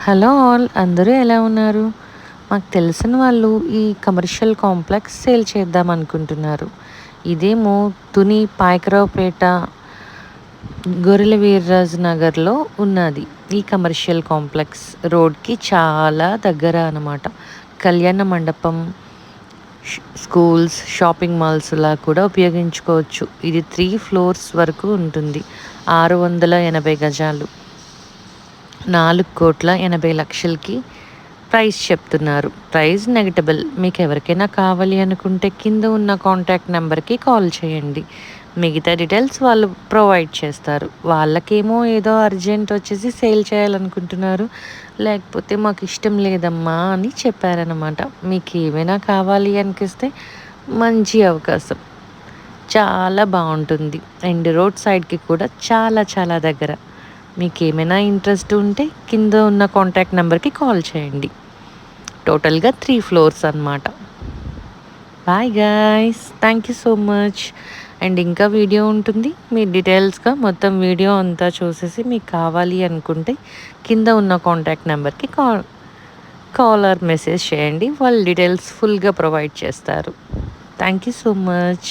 Hello all, అందరూ ఎలా ఉన్నారు? మాకు తెలిసిన వాళ్ళు ఈ కమర్షియల్ కాంప్లెక్స్ సేల్ చేద్దాం అనుకుంటున్నారు. ఇదేమో తుని పాయకరావుపేట గొర్రెల వీర్రాజు నగర్లో ఉన్నది. ఈ కమర్షియల్ కాంప్లెక్స్ రోడ్కి చాలా దగ్గర అన్నమాట. కళ్యాణ మండపం, స్కూల్స్, షాపింగ్ మాల్స్లా కూడా ఉపయోగించుకోవచ్చు. ఇది 3 ఫ్లోర్స్ వరకు ఉంటుంది. 680 గజాలు, 4,80,00,000కి ప్రైస్ చెప్తున్నారు. ప్రైస్ నెగటబుల్. మీకు ఎవరికైనా కావాలి అనుకుంటే కింద ఉన్న కాంటాక్ట్ నెంబర్కి కాల్ చేయండి. మిగతా డీటెయిల్స్ వాళ్ళు ప్రొవైడ్ చేస్తారు. వాళ్ళకేమో ఏదో అర్జెంట్ వచ్చేసి సేల్ చేయాలనుకుంటున్నారు, లేకపోతే మాకు ఇష్టం లేదమ్మా అని చెప్పారనమాట. మీకు ఏమైనా కావాలి అనిపిస్తే మంచి అవకాశం, చాలా బాగుంటుంది. అండ్ రోడ్ సైడ్కి కూడా చాలా చాలా దగ్గర. మీకు ఏమైనా ఇంట్రెస్ట్ ఉంటే కింద ఉన్న కాంటాక్ట్ నెంబర్కి కాల్ చేయండి. టోటల్గా 3 ఫ్లోర్స్ అన్నమాట. Bye guys, thank you so much. And ఇంకా వీడియో ఉంటుంది. మీ డీటెయిల్స్గా మొత్తం వీడియో అంతా చూసేసి మీకు కావాలి అనుకుంటే కింద ఉన్న కాంటాక్ట్ నెంబర్కి కాల్ ఆర్ మెసేజ్ చేయండి. వాళ్ళు డీటెయిల్స్ ఫుల్గా ప్రొవైడ్ చేస్తారు. Thank you so much.